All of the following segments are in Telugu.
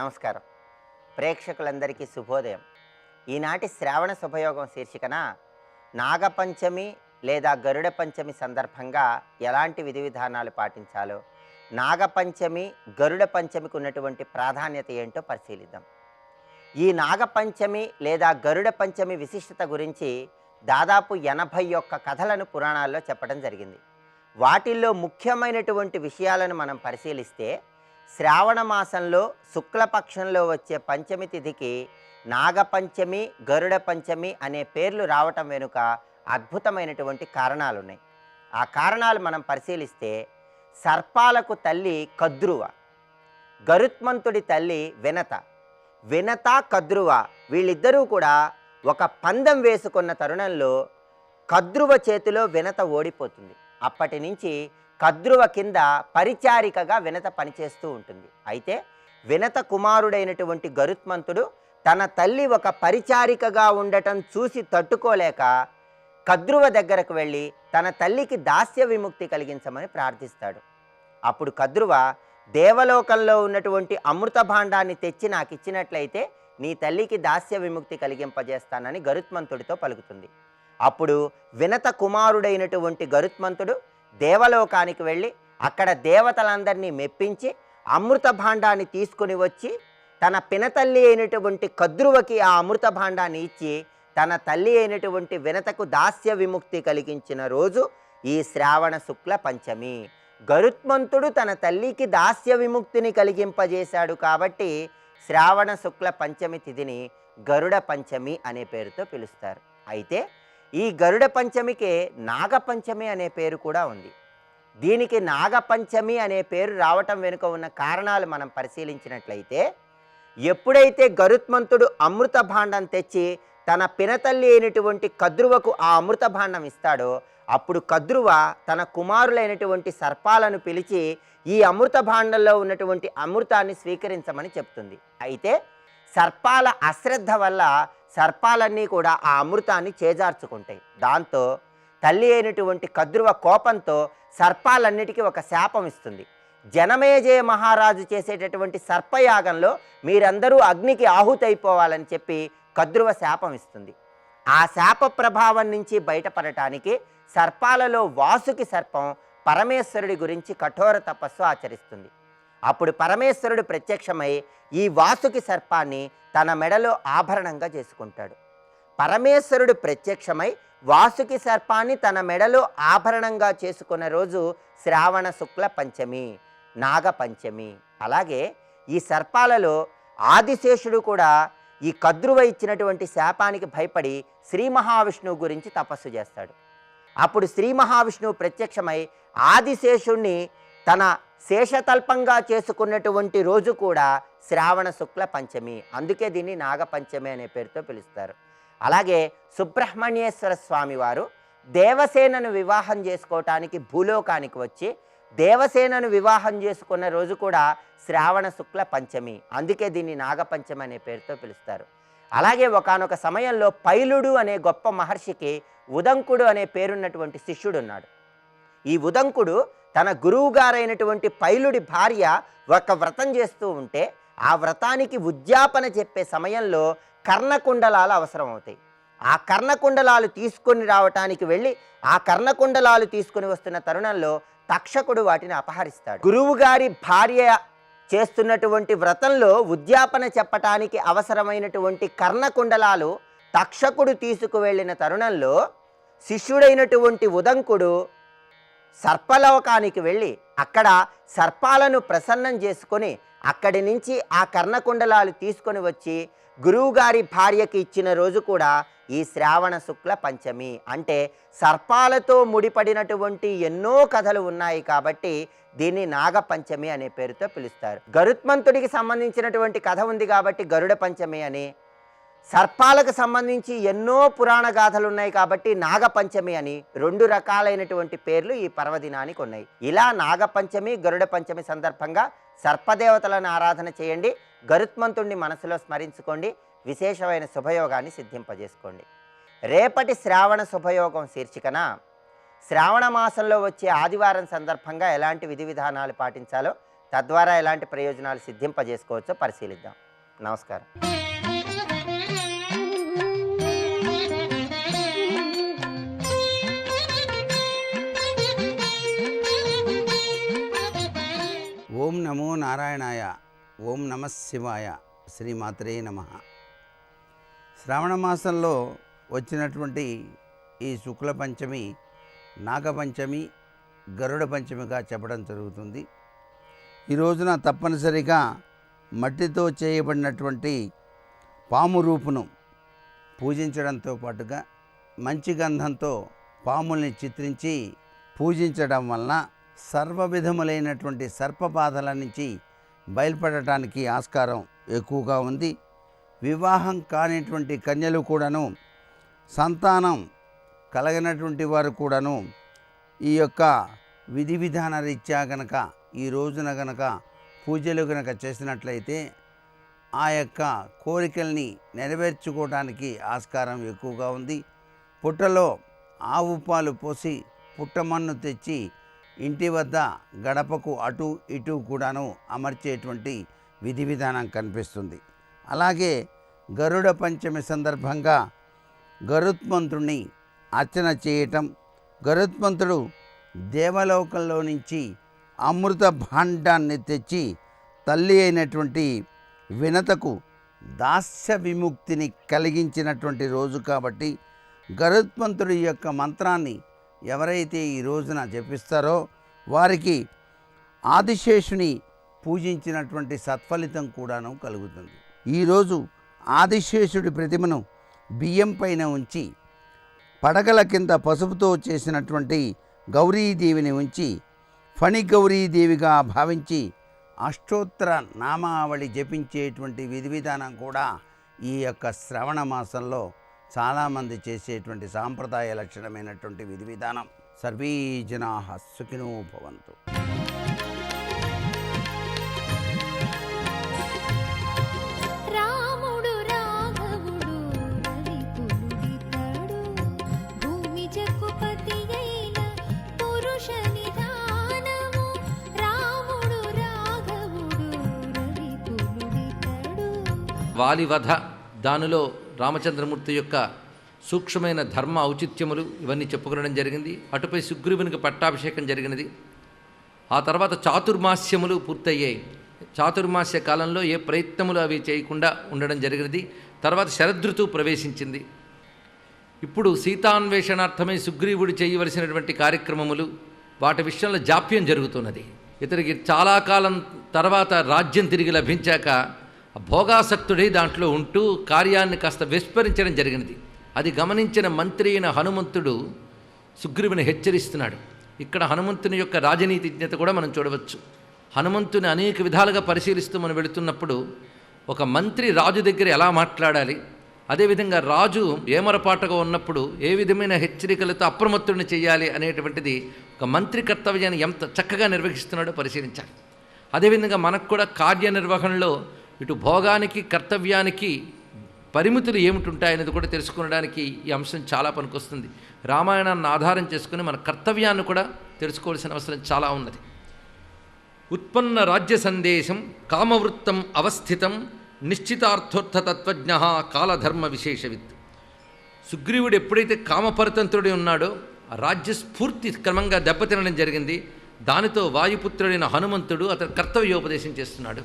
నమస్కారం. ప్రేక్షకులందరికీ శుభోదయం. ఈనాటి శ్రావణ శుభయోగం శీర్షికన నాగపంచమి లేదా గరుడ పంచమి సందర్భంగా ఎలాంటి విధి విధానాలు పాటించాలో, నాగపంచమి గరుడ పంచమికి ఉన్నటువంటి ప్రాధాన్యత ఏంటో పరిశీలిద్దాం. ఈ నాగపంచమి లేదా గరుడ పంచమి విశిష్టత గురించి దాదాపు 81 కథలను పురాణాల్లో చెప్పడం జరిగింది. వాటిల్లో ముఖ్యమైనటువంటి విషయాలను మనం పరిశీలిస్తే, శ్రావణ మాసంలో శుక్లపక్షంలో వచ్చే పంచమి తిథికి నాగపంచమి గరుడ పంచమి అనే పేర్లు రావటం వెనుక అద్భుతమైనటువంటి కారణాలు ఉన్నాయి. ఆ కారణాలు మనం పరిశీలిస్తే, సర్పాలకు తల్లి కద్రువ, గరుత్మంతుడి తల్లి వినత. వినత కద్రువ వీళ్ళిద్దరూ కూడా ఒక పందెం వేసుకున్న తరుణంలో కద్రువ చేతిలో వినత ఓడిపోతుంది. అప్పటి నుంచి కద్రువ కింద పరిచారికగా వినత పనిచేస్తూ ఉంటుంది. అయితే వినత కుమారుడైనటువంటి గరుత్మంతుడు తన తల్లి ఒక పరిచారికగా ఉండటం చూసి తట్టుకోలేక కద్రువ దగ్గరకు వెళ్ళి తన తల్లికి దాస్య విముక్తి కలిగించమని ప్రార్థిస్తాడు. అప్పుడు కద్రువ, దేవలోకంలో ఉన్నటువంటి అమృత భాండాన్ని తెచ్చి నాకు ఇచ్చినట్లయితే నీ తల్లికి దాస్య విముక్తి కలిగింపజేస్తానని గరుత్మంతుడితో పలుకుతుంది. అప్పుడు వినత కుమారుడైనటువంటి గరుత్మంతుడు దేవలోకానికి వెళ్ళి అక్కడ దేవతలందరినీ మెప్పించి అమృత భాండాన్ని తీసుకుని వచ్చి తన పినతల్లి అయినటువంటి కద్రువకి ఆ అమృత భాండాన్ని ఇచ్చి తన తల్లి అయినటువంటి వినతకు దాస్య విముక్తి కలిగించిన రోజు ఈ శ్రావణ శుక్ల పంచమి. గరుత్మంతుడు తన తల్లికి దాస్య విముక్తిని కలిగింపజేశాడు కాబట్టి శ్రావణ శుక్ల పంచమి తిథిని గరుడ పంచమి అనే పేరుతో పిలుస్తారు. అయితే ఈ గరుడ పంచమికి నాగపంచమి అనే పేరు కూడా ఉంది. దీనికి నాగపంచమి అనే పేరు రావటం వెనుక ఉన్న కారణాలు మనం పరిశీలించినట్లయితే, ఎప్పుడైతే గరుత్మంతుడు అమృత భాండం తెచ్చి తన పినతల్లి అయినటువంటి కద్రువకు ఆ అమృత భాండం ఇస్తాడో, అప్పుడు కద్రువ తన కుమారులైనటువంటి సర్పాలను పిలిచి ఈ అమృత భాండంలో ఉన్నటువంటి అమృతాన్ని స్వీకరించమని చెప్తుంది. అయితే సర్పాల అశ్రద్ధ వల్ల సర్పాలన్నీ కూడా ఆ అమృతాన్ని చేజార్చుకుంటాయి. దాంతో తల్లి అయినటువంటి కద్రువ కోపంతో సర్పాలన్నిటికీ ఒక శాపం ఇస్తుంది. జనమేజయ మహారాజు చేసేటటువంటి సర్పయాగంలో మీరందరూ అగ్నికి ఆహుతైపోవాలని చెప్పి కద్రువ శాపం ఇస్తుంది. ఆ శాప ప్రభావం నుంచి బయటపడటానికి సర్పాలలో వాసుకి సర్పం పరమేశ్వరుడి గురించి కఠోర తపస్సు ఆచరిస్తుంది. అప్పుడు పరమేశ్వరుడు ప్రత్యక్షమై ఈ వాసుకి సర్పాన్ని తన మెడలో ఆభరణంగా చేసుకుంటాడు. పరమేశ్వరుడు ప్రత్యక్షమై వాసుకి సర్పాన్ని తన మెడలో ఆభరణంగా చేసుకున్న రోజు శ్రావణ శుక్ల పంచమి, నాగపంచమి. అలాగే ఈ సర్పాలలో ఆదిశేషుడు కూడా ఈ కద్రువ ఇచ్చినటువంటి శాపానికి భయపడి శ్రీ మహావిష్ణువు గురించి తపస్సు చేస్తాడు. అప్పుడు శ్రీ మహావిష్ణువు ప్రత్యక్షమై ఆదిశేషుణ్ణి తన శేషతల్పంగా చేసుకున్నటువంటి రోజు కూడా శ్రావణ శుక్ల పంచమి. అందుకే దీన్ని నాగపంచమి అనే పేరుతో పిలుస్తారు. అలాగే సుబ్రహ్మణ్యేశ్వర స్వామి వారు దేవసేనను వివాహం చేసుకోవటానికి భూలోకానికి వచ్చి దేవసేనను వివాహం చేసుకున్న రోజు కూడా శ్రావణ శుక్ల పంచమి. అందుకే దీన్ని నాగపంచమి అనే పేరుతో పిలుస్తారు. అలాగే ఒకానొక సమయంలో పైలుడు అనే గొప్ప మహర్షికి ఉదంకుడు అనే పేరున్నటువంటి శిష్యుడు ఉన్నాడు. ఈ ఉదంకుడు తన గురువు గారైనటువంటి పైలుడి భార్య ఒక వ్రతం చేస్తూ ఉంటే ఆ వ్రతానికి ఉద్యాపన చెప్పే సమయంలో కర్ణకుండలాలు అవసరం అవుతాయి. ఆ కర్ణకుండలాలు తీసుకొని రావటానికి వెళ్ళి ఆ కర్ణకుండలాలు తీసుకుని వస్తున్న తరుణంలో తక్షకుడు వాటిని అపహరిస్తాడు. గురువు గారి భార్య చేస్తున్నటువంటి వ్రతంలో ఉద్యాపన చెప్పటానికి అవసరమైనటువంటి కర్ణకుండలాలు తక్షకుడు తీసుకువెళ్ళిన తరుణంలో శిష్యుడైనటువంటి ఉదంకుడు సర్పలోకానికి వెళ్ళి అక్కడ సర్పాలను ప్రసన్నం చేసుకొని అక్కడి నుంచి ఆ కర్ణకుండలాలు తీసుకొని వచ్చి గురువుగారి భార్యకి ఇచ్చిన రోజు కూడా ఈ శ్రావణ శుక్ల పంచమి. అంటే సర్పాలతో ముడిపడినటువంటి ఎన్నో కథలు ఉన్నాయి కాబట్టి దీన్ని నాగపంచమి అనే పేరుతో పిలుస్తారు. గరుత్మంతుడికి సంబంధించినటువంటి కథ ఉంది కాబట్టి గరుడ పంచమి అని, సర్పాలకు సంబంధించి ఎన్నో పురాణ గాథలు ఉన్నాయి కాబట్టి నాగపంచమి అని 2 రకాలైనటువంటి పేర్లు ఈ పర్వదినానికి ఉన్నాయి. ఇలా నాగపంచమి గరుడ పంచమి సందర్భంగా సర్పదేవతలను ఆరాధన చేయండి. గరుత్మంతుడిని మనసులో స్మరించుకోండి. విశేషమైన శుభయోగాన్ని సిద్ధింపజేసుకోండి. రేపటి శ్రావణ శుభయోగం శీర్షికన శ్రావణ మాసంలో వచ్చే ఆదివారం సందర్భంగా ఎలాంటి విధి విధానాలు పాటించాలో తద్వారా ఎలాంటి ప్రయోజనాలు సిద్ధింపజేసుకోవచ్చో పరిశీలిద్దాం. నమస్కారం. ఓం నమో నారాయణాయ. ఓం నమ శివాయ. శ్రీమాత్రే నమ. శ్రావణ మాసంలో వచ్చినటువంటి ఈ శుక్ల పంచమి నాగపంచమి, గరుడ పంచమిగా చెప్పడం జరుగుతుంది. ఈ రోజున తప్పనిసరిగా మట్టితో చేయబడినటువంటి పాము రూపును పూజించడంతో పాటుగా మంచి గంధంతో పాముల్ని చిత్రించి పూజించడం వలన సర్వ విధములైనటువంటి సర్పబాధల నుంచి బయలుపడటానికి ఆస్కారం ఎక్కువగా ఉంది. వివాహం కానిటువంటి కన్యలు కూడాను, సంతానం కలగనటువంటి వారు కూడాను ఈ యొక్క విధి విధాన రీత్యా గనక ఈ రోజున గనక పూజలు గనక చేసినట్లయితే ఆ యొక్క కోరికల్ని నెరవేర్చుకోవడానికి ఆస్కారం ఎక్కువగా ఉంది. పుట్టలో ఆవు పాలు పోసి పుట్టమన్ను తెచ్చి ఇంటి వద్ద గడపకు అటు ఇటు కూడాను అమర్చేటువంటి విధి విధానం కనిపిస్తుంది. అలాగే గరుడ పంచమి సందర్భంగా గరుత్మంతుడిని అర్చన చేయటం, గరుత్మంతుడు దేవలోకంలో నుంచి అమృత భాండాన్ని తెచ్చి తల్లి అయినటువంటి వినతకు దాస్య విముక్తిని కలిగించినటువంటి రోజు కాబట్టి గరుత్మంతుడి యొక్క మంత్రాన్ని ఎవరైతే ఈ రోజున జపిస్తారో వారికి ఆదిశేషుని పూజించినటువంటి సత్ఫలితం కూడాను కలుగుతుంది. ఈరోజు ఆదిశేషుడి ప్రతిమను బియ్యం పైన ఉంచి పడగల కింద పసుపుతో చేసినటువంటి గౌరీదేవిని ఉంచి ఫణి గౌరీదేవిగా భావించి అష్టోత్తర నామావళి జపించేటువంటి విధి విధానం కూడా ఈ యొక్క శ్రవణ మాసంలో చాలామంది చేసేటువంటి సాంప్రదాయ లక్షణమైనటువంటి విధి విధానం. సర్వే జనాః సుఖినో భవంతు. రాముడు రాఘవుడు రవికులుడితడు భూమి జక్కుపతి అయిన పురుష నిధానము. రాముడు రాఘవుడు రవికులుడితడు. వాలివధ, దానిలో రామచంద్రమూర్తి యొక్క సూక్ష్మమైన ధర్మ ఔచిత్యములు ఇవన్నీ చెప్పుకోవడం జరిగింది. అటుపై సుగ్రీవునికి పట్టాభిషేకం జరిగినది. ఆ తర్వాత చాతుర్మాస్యములు పూర్తయ్యాయి. చాతుర్మాస్య కాలంలో ఏ ప్రయత్నములు అవి చేయకుండా ఉండడం జరిగినది. తర్వాత శరదృతువు ప్రవేశించింది. ఇప్పుడు సీతాన్వేషణార్థమై సుగ్రీవుడు చేయవలసినటువంటి కార్యక్రమములు వాటి విషయంలో జాప్యం జరుగుతున్నది. ఇతనికి చాలా కాలం తర్వాత రాజ్యం తిరిగి లభించాక భోగాసక్తుడై దాంట్లో ఉంటూ కార్యాన్ని కాస్త విస్మరించడం జరిగినది. అది గమనించిన మంత్రి అయిన హనుమంతుడు సుగ్రీవుని హెచ్చరిస్తున్నాడు. ఇక్కడ హనుమంతుని యొక్క రాజనీతిజ్ఞత కూడా మనం చూడవచ్చు. హనుమంతుని అనేక విధాలుగా పరిశీలిస్తూ మనం వెళుతున్నప్పుడు ఒక మంత్రి రాజు దగ్గర ఎలా మాట్లాడాలి, అదేవిధంగా రాజు ఏమరపాటుగా ఉన్నప్పుడు ఏ విధమైన హెచ్చరికలతో అప్రమత్తుడిని చేయాలి అనేటువంటిది ఒక మంత్రి కర్తవ్యాన్ని ఎంత చక్కగా నిర్వహిస్తున్నాడో పరిశీలించాలి. అదేవిధంగా మనకు కూడా కార్యనిర్వహణలో ఇటు భోగానికి కర్తవ్యానికి పరిమితులు ఏమిటుంటాయనేది కూడా తెలుసుకోవడానికి ఈ అంశం చాలా పనికొస్తుంది. రామాయణాన్ని ఆధారం చేసుకుని మన కర్తవ్యాన్ని కూడా తెలుసుకోవాల్సిన అవసరం చాలా ఉన్నది. ఉత్పన్న రాజ్య సందేశం కామవృత్తం అవస్థితం నిశ్చితార్థోర్థతత్వజ్ఞ కాలధర్మ విశేషవిత్. సుగ్రీవుడు ఎప్పుడైతే కామపరతంత్రుడి ఉన్నాడో ఆ రాజ్యస్ఫూర్తి క్రమంగా దెబ్బతినడం జరిగింది. దానితో వాయుపుత్రుడైన హనుమంతుడు అతను కర్తవ్యోపదేశం చేస్తున్నాడు.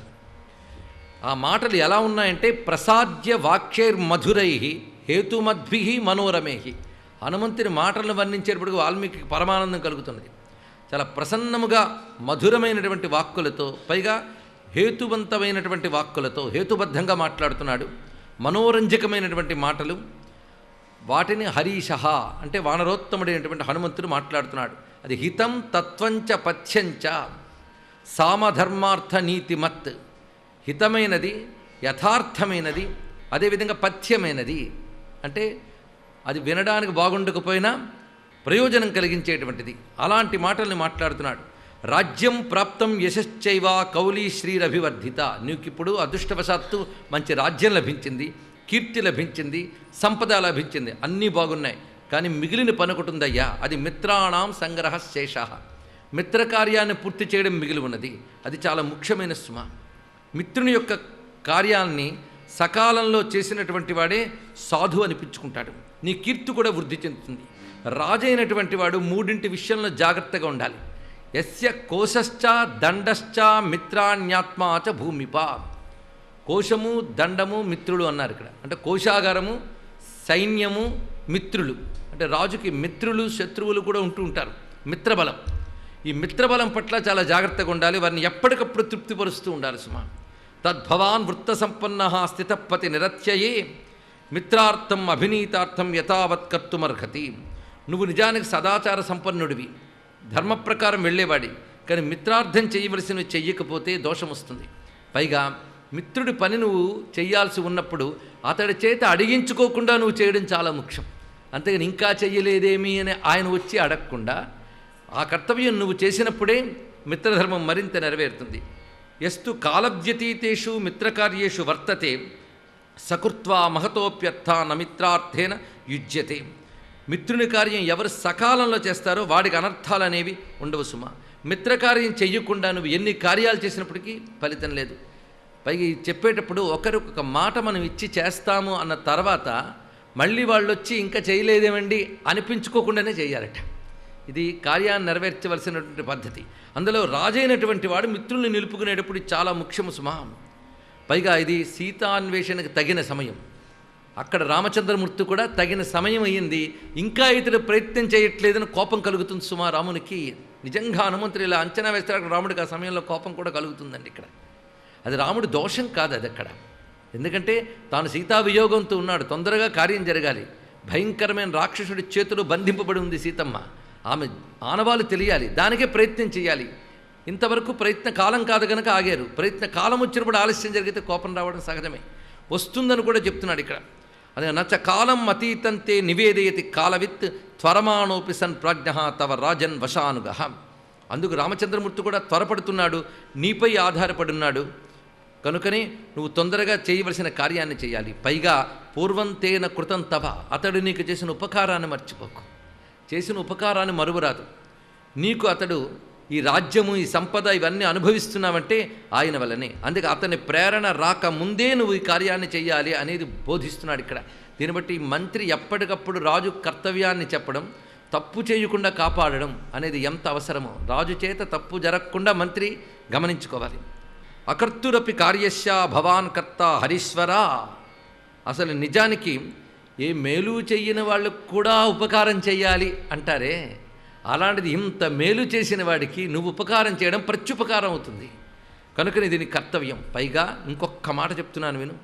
ఆ మాటలు ఎలా ఉన్నాయంటే ప్రసాద్య వాక్యైర్మధురై హేతుమద్భి మనోరమే. హనుమంతుని మాటలను వర్ణించేటప్పుడు వాల్మీకి పరమానందం కలుగుతున్నది. చాలా ప్రసన్నముగా మధురమైనటువంటి వాక్కులతో, పైగా హేతువంతమైనటువంటి వాక్కులతో హేతుబద్ధంగా మాట్లాడుతున్నాడు. మనోరంజకమైనటువంటి మాటలు, వాటిని హరీషః అంటే వానరోత్తముడైనటువంటి హనుమంతుడు మాట్లాడుతున్నాడు. అది హితం తత్వంచ పథ్యంచ సామధర్మార్థ నీతిమత్. హితమైనది, యథార్థమైనది, అదేవిధంగా పథ్యమైనది. అంటే అది వినడానికి బాగుండకపోయినా ప్రయోజనం కలిగించేటువంటిది. అలాంటి మాటల్ని మాట్లాడుతున్నాడు. రాజ్యం ప్రాప్తం యశశ్చైవ కౌలీ శ్రీరభివర్ధిత. నీకిప్పుడు అదృష్టవశాత్తు మంచి రాజ్యం లభించింది, కీర్తి లభించింది, సంపద లభించింది, అన్నీ బాగున్నాయి. కానీ మిగిలిన పని ఒకటి ఉందయ్యా, అది మిత్రాణం సంగ్రహ శేష. మిత్రకార్యాన్ని పూర్తి చేయడం మిగిలి ఉన్నది. అది చాలా ముఖ్యమైన సుమ. మిత్రుని యొక్క కార్యాన్ని సకాలంలో చేసినటువంటి వాడే సాధు అనిపించుకుంటాడు. నీ కీర్తి కూడా వృద్ధి చెందుతుంది. రాజైనటువంటి వాడు మూడింటి విషయంలో జాగ్రత్తగా ఉండాలి. యస్య కోశశ్చ దండశ్చ మిత్రాణ్యాత్మాచ భూమిప. కోశము, దండము, మిత్రులు అన్నారు ఇక్కడ. అంటే కోశాగారము, సైన్యము, మిత్రులు. అంటే రాజుకి మిత్రులు, శత్రువులు కూడా ఉంటూ ఉంటారు. మిత్రబలం. ఈ మిత్రబలం పట్ల చాలా జాగ్రత్తగా ఉండాలి. వారిని ఎప్పటికప్పుడు తృప్తిపరుస్తూ ఉండాలి సుమా. తద్భవాన్ వృత్త సంపన్న స్థితపతి నిరత్యయే మిత్రార్థం అభినీతార్థం యథావత్ కర్తుమర్హతి. నువ్వు నిజానికి సదాచార సంపన్నుడివి, ధర్మ ప్రకారం వెళ్ళేవాడి, కానీ మిత్రార్థం చేయవలసినవి చెయ్యకపోతే దోషం వస్తుంది. పైగా మిత్రుడి పని నువ్వు చెయ్యాల్సి ఉన్నప్పుడు అతడి చేత అడిగించుకోకుండా నువ్వు చేయడం చాలా ముఖ్యం. అంతేగాని ఇంకా చెయ్యలేదేమి అని ఆయన వచ్చి అడగకుండా ఆ కర్తవ్యం నువ్వు చేసినప్పుడే మిత్రధర్మం మరింత నెరవేరుతుంది. ఎస్తు కాలవ్యతీతేషు మిత్రకార్యేషు వర్తతే సకృత్వా మహతోప్యర్థ నమిత్రార్థేన యుజ్యతే. మిత్రుని కార్యం ఎవరు సకాలంలో చేస్తారో వాడికి అనర్థాలు అనేవి ఉండవు సుమ. మిత్రకార్యం చెయ్యకుండా నువ్వు ఎన్ని కార్యాలు చేసినప్పటికీ ఫలితం లేదు. పైగా చెప్పేటప్పుడు ఒకరికొక మాట మనం ఇచ్చి చేస్తాము అన్న తర్వాత మళ్ళీ వాళ్ళు వచ్చి ఇంకా చేయలేదేమండి అనిపించుకోకుండానే చేయాలట. ఇది కార్యాన్ని నెరవేర్చవలసినటువంటి పద్ధతి. అందులో రాజైనటువంటి వాడు మిత్రుల్ని నిలుపుకునేటప్పుడు ఇది చాలా ముఖ్యము సుమా. పైగా ఇది సీతాన్వేషణకు తగిన సమయం. అక్కడ రామచంద్రమూర్తి కూడా తగిన సమయం అయ్యింది, ఇంకా ఇతడు ప్రయత్నం చేయట్లేదని కోపం కలుగుతుంది సుమా రామునికి. నిజంగా హనుమంతుడు ఇలా అంచనా వేస్తాడు, రాముడికి ఆ సమయంలో కోపం కూడా కలుగుతుందండి. ఇక్కడ అది రాముడి దోషం కాదు, అది అక్కడ. ఎందుకంటే తాను సీతా వియోగంతో ఉన్నాడు, తొందరగా కార్యం జరగాలి. భయంకరమైన రాక్షసుడి చేతిలో బంధింపబడి ఉంది సీతమ్మ. ఆమె ఆనవాళ్ళు తెలియాలి, దానికే ప్రయత్నం చేయాలి. ఇంతవరకు ప్రయత్న కాలం కాదు కనుక ఆగారు. ప్రయత్న కాలం వచ్చినప్పుడు ఆలస్యం జరిగితే కోపం రావడం సహజమే, వస్తుందని కూడా చెప్తున్నాడు ఇక్కడ. అదే నచ్చ కాలం అతీతంతే నివేదయతి కాలవిత్ త్వరమాణోపి సన్ ప్రాజ్ఞ తవ రాజన్ వశానుగ. అందుకు రామచంద్రమూర్తి కూడా త్వరపడుతున్నాడు, నీపై ఆధారపడున్నాడు. కనుకనే నువ్వు తొందరగా చేయవలసిన కార్యాన్ని చేయాలి. పైగా పూర్వంతేన కృతం తవ, అతడు నీకు చేసిన ఉపకారాన్ని మర్చిపోకు. చేసిన ఉపకారాన్ని మరువరాదు. నీకు అతడు ఈ రాజ్యము, ఈ సంపద ఇవన్నీ అనుభవిస్తున్నావంటే ఆయన వల్లనే. అందుకే అతని ప్రేరణ రాక ముందే నువ్వు ఈ కార్యాన్ని చెయ్యాలి అనేది బోధిస్తున్నాడు ఇక్కడ. దీన్ని బట్టి మంత్రి ఎప్పటికప్పుడు రాజు కర్తవ్యాన్ని చెప్పడం, తప్పు చేయకుండా కాపాడడం అనేది ఎంత అవసరమో రాజు చేత తప్పు జరగకుండా మంత్రి గమనించుకోవాలి. అకర్తురపి కార్యస్య భవాన్ కర్త హరీశ్వరా. అసలు నిజానికి ఏ మేలు చెయ్యని వాళ్ళకు కూడా ఉపకారం చెయ్యాలి అంటారే, అలాంటిది ఇంత మేలు చేసిన వాడికి నువ్వు ఉపకారం చేయడం ప్రత్యుపకారం అవుతుంది. కనుకని దీని కర్తవ్యం. పైగా ఇంకొక మాట చెప్తున్నాను విను.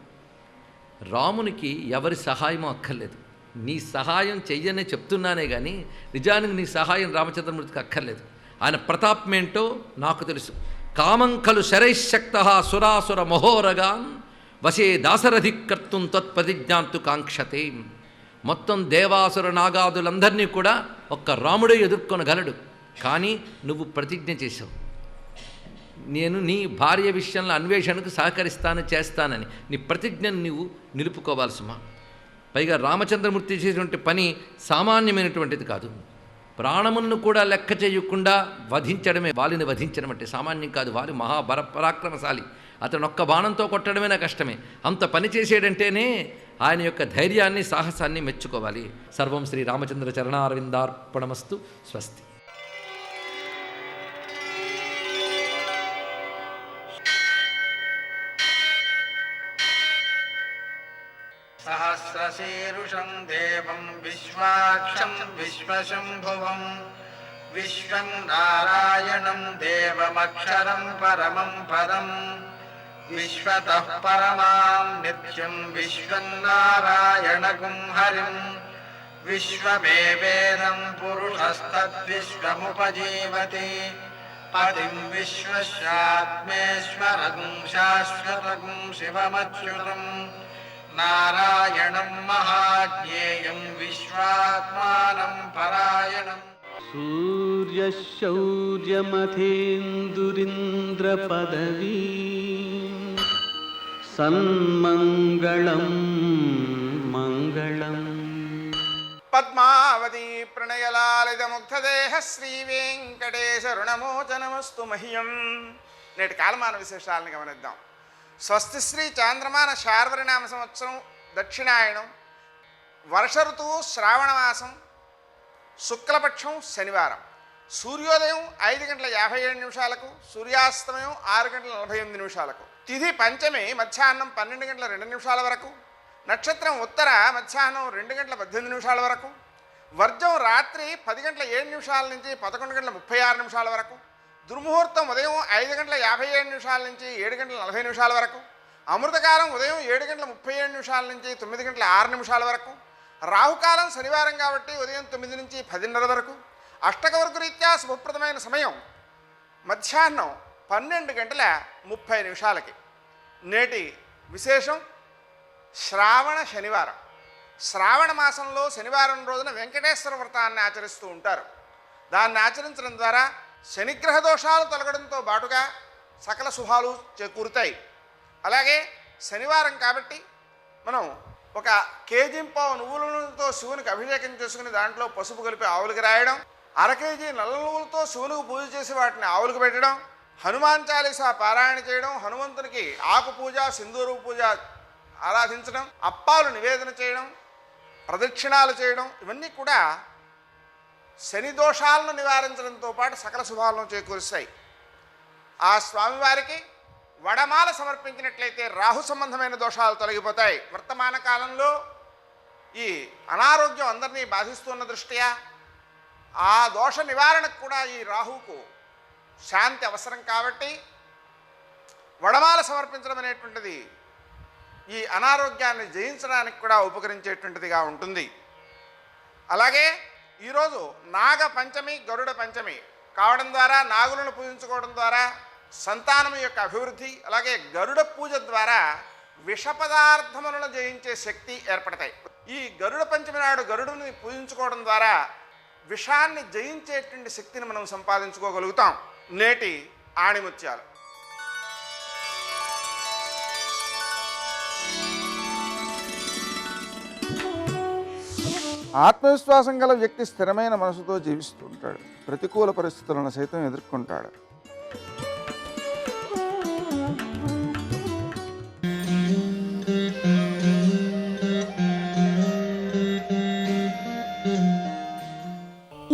రామునికి ఎవరి సహాయమో అక్కర్లేదు, నీ సహాయం చెయ్యనే చెప్తున్నానే కానీ నిజానికి నీ సహాయం రామచంద్రమూర్తికి అక్కర్లేదు. ఆయన ప్రతాపమేంటో నాకు తెలుసు. కామం ఖలు శరైశక్త సురాసుర మహోరగాన్ వశే దాసరధికర్తుం తత్ప్రతిజ్ఞాంతు కాంక్షతే. మొత్తం దేవాసుర నాగాదులందరినీ కూడా ఒక్క రాముడే ఎదుర్కొనగలడు. కానీ నువ్వు ప్రతిజ్ఞ చేశావు, నేను నీ భార్య విషయంలో అన్వేషణకు సహకరిస్తాను, చేస్తానని. నీ ప్రతిజ్ఞను నీవు నిలుపుకోవాలి సుమా. పైగా రామచంద్రమూర్తి చేసినటువంటి పని సామాన్యమైనటువంటిది కాదు. ప్రాణములను కూడా లెక్క చేయకుండా వధించడమే, వాలిని వధించడం అంటే సామాన్యం కాదు. వాలి మహాబలపరాక్రమశాలి, అతను ఒక్క బాణంతో కొట్టడమే నా కష్టమే. అంత పని చేసేటంటేనే ఆయన యొక్క ధైర్యాన్ని, సాహసాన్ని మెచ్చుకోవాలి. సర్వం శ్రీ రామచంద్ర చరణారవిందార్పణమస్తు. స్వస్తి. సహస్రశీరుషం దేవం విశ్వాక్షం విశ్వశంభువం విశ్వం నారాయణం దేవమక్షరం పరమం పదం విశ్వతః పరమాం నిత్యం విశ్వం నారాయణగుం హరిం విశ్వమేవేదం పురుషస్తద్విశ్వముపజీవతి పతిం విశ్వస్యాత్మేశ్వరగుం శాశ్వతగుం శివమచ్యుతం నారాయణం మహాజ్ఞేయం విశ్వాత్మానం పరాయణం. సూర్యశౌర్యమథేందురింద్రపదవీ సన్మంగళం మంగళం. పద్మావతి ప్రణయలాలిత ముగ్ధదేహ శ్రీ వెంకటేశ రుణమోచనమస్తు మహ్యం. నేటి కాలమాన విశేషాలను గమనిద్దాం. స్వస్తి శ్రీ చాంద్రమాన శార్వరినామ సంవత్సరం దక్షిణాయనం, వర్ష ఋతువు శ్రావణమాసం, శుక్లపక్షం శనివారం. సూర్యోదయం 5:57, సూర్యాస్తమయం 6:48. తిథి పంచమి మధ్యాహ్నం 12:02 వరకు, నక్షత్రం ఉత్తర మధ్యాహ్నం 2:18 వరకు, వర్జం రాత్రి 10:07 నుంచి 11:36 వరకు, దుర్ముహూర్తం ఉదయం 5:57 నుంచి 7:40 వరకు, అమృతకాలం ఉదయం 7:37 నుంచి 9:06 వరకు, రాహుకాలం శనివారం కాబట్టి ఉదయం 9 నుంచి 10:30 వరకు, అష్టకవర్గ రీత్యా శుభప్రదమైన సమయం మధ్యాహ్నం 12:30. నేటి విశేషం శ్రావణ శనివారం. శ్రావణ మాసంలో శనివారం రోజున వెంకటేశ్వర వ్రతాన్ని ఆచరిస్తూ ఉంటారు. దాన్ని ఆచరించడం ద్వారా శనిగ్రహ దోషాలు తొలగడంతో పాటుగా సకల శుభాలు చేకూరుతాయి. అలాగే శనివారం కాబట్టి మనం ఒక కేజీంపావు నువ్వుల నూనెతో శివునికి అభిషేకం చేసుకుని దాంట్లో పసుపు కలిపి ఆవులకి రాయడం, 1/2 కేజీ నల్ల నువ్వులతో శివునికి పూజ చేసి వాటిని ఆవులకు పెట్టడం, హనుమాన్ చాలీసా పారాయణ చేయడం, హనుమంతునికి ఆకు పూజ సింధూరు పూజ ఆరాధించడం, అప్పాలు నివేదన చేయడం, ప్రదక్షిణాలు చేయడం, ఇవన్నీ కూడా శని దోషాలను నివారించడంతో పాటు సకల శుభాలను చేకూరుస్తాయి. ఆ స్వామివారికి వడమాల సమర్పించినట్లయితే రాహు సంబంధమైన దోషాలు తొలగిపోతాయి. వర్తమాన కాలంలో ఈ అనారోగ్యం అందరినీ బాధిస్తున్న దృష్ట్యా ఆ దోష నివారణకు కూడా ఈ రాహువుకు శాంతి అవసరం కాబట్టి వడమాల సమర్పించడం అనేటువంటిది ఈ అనారోగ్యాన్ని జయించడానికి కూడా ఉపకరించేటువంటిదిగా ఉంటుంది. అలాగే ఈరోజు నాగ పంచమి, గరుడ పంచమి కావడం ద్వారా నాగులను పూజించుకోవడం ద్వారా సంతానం యొక్క అభివృద్ధి, అలాగే గరుడ పూజ ద్వారా విష పదార్థములను జయించే శక్తి ఏర్పడతాయి. ఈ గరుడ పంచమి నాడు గరుడుని పూజించుకోవడం ద్వారా విషాన్ని జయించేటువంటి శక్తిని మనం సంపాదించుకోగలుగుతాం. నేటి ఆణిముత్యాలు. ఆత్మవిశ్వాసం గల వ్యక్తి స్థిరమైన మనసుతో జీవిస్తూ ఉంటాడు. ప్రతికూల పరిస్థితులను సైతం ఎదుర్కొంటాడు.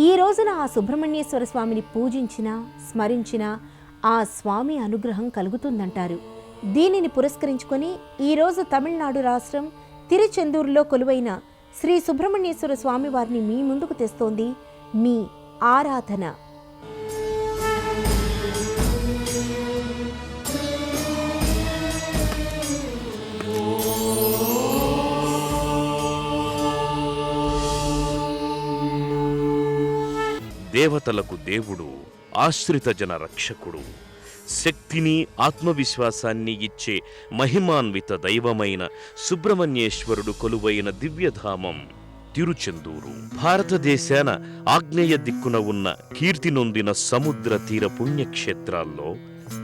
ఈ రోజున ఆ సుబ్రహ్మణ్యేశ్వర స్వామిని పూజించినా స్మరించినా ఆ స్వామి అనుగ్రహం కలుగుతుందంటారు. దీనిని పురస్కరించుకొని ఈరోజు తమిళనాడు రాష్ట్రం తిరుచెందూరులో కొలువైన శ్రీ సుబ్రహ్మణ్యేశ్వర స్వామి వారిని మీ ముందుకు తెస్తోంది మీ ఆరాధన. దేవతలకు దేవుడు, ఆశ్రిత జన రక్షకుడు, శక్తిని ఆత్మవిశ్వాసాన్ని ఇచ్చే మహిమాన్విత దైవమైన సుబ్రహ్మణ్యేశ్వరుడు కొలువైన దివ్యధామం తిరుచెందూరు. భారతదేశాన ఆగ్నేయ దిక్కున ఉన్న కీర్తి నొందిన సముద్ర తీర పుణ్యక్షేత్రాల్లో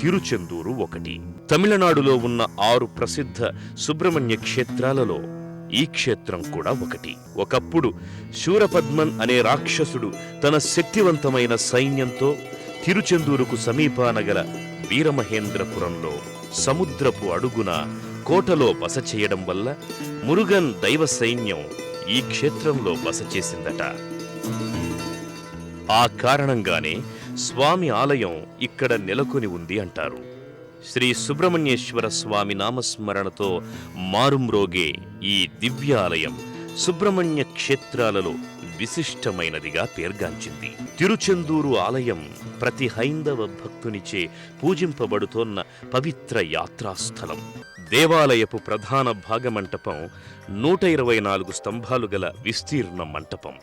తిరుచెందూరు ఒకటి. తమిళనాడులో ఉన్న 6 ప్రసిద్ధ సుబ్రహ్మణ్య క్షేత్రాలలో ఈ క్షేత్రం కూడా ఒకటి. ఒకప్పుడు శూరపద్మన్ అనే రాక్షసుడు తన శక్తివంతమైన సైన్యంతో తిరుచెందూరుకు సమీపాన గల వీరమహేంద్రపురంలో సముద్రపు అడుగున కోటలో బస చేయడం వల్ల మురుగన్ దైవ సైన్యం ఈ క్షేత్రంలో బస చేసిందట. ఆ కారణంగానే స్వామి ఆలయం ఇక్కడ నెలకొని ఉంది అంటారు. శ్రీ సుబ్రహ్మణ్యేశ్వర స్వామి నామస్మరణతో మారుమ్రోగే ఈ దివ్యాలయం సుబ్రహ్మణ్య క్షేత్రాలలో విశిష్టమైనదిగా పేర్గాంచింది. తిరుచెందూరు ఆలయం ప్రతి హైందవ భక్తునిచే పూజింపబడుతోన్న పవిత్ర యాత్రాస్థలం. దేవాలయపు ప్రధాన భాగమంటపం 124 స్తంభాలు గల విస్తీర్ణ మంటపం.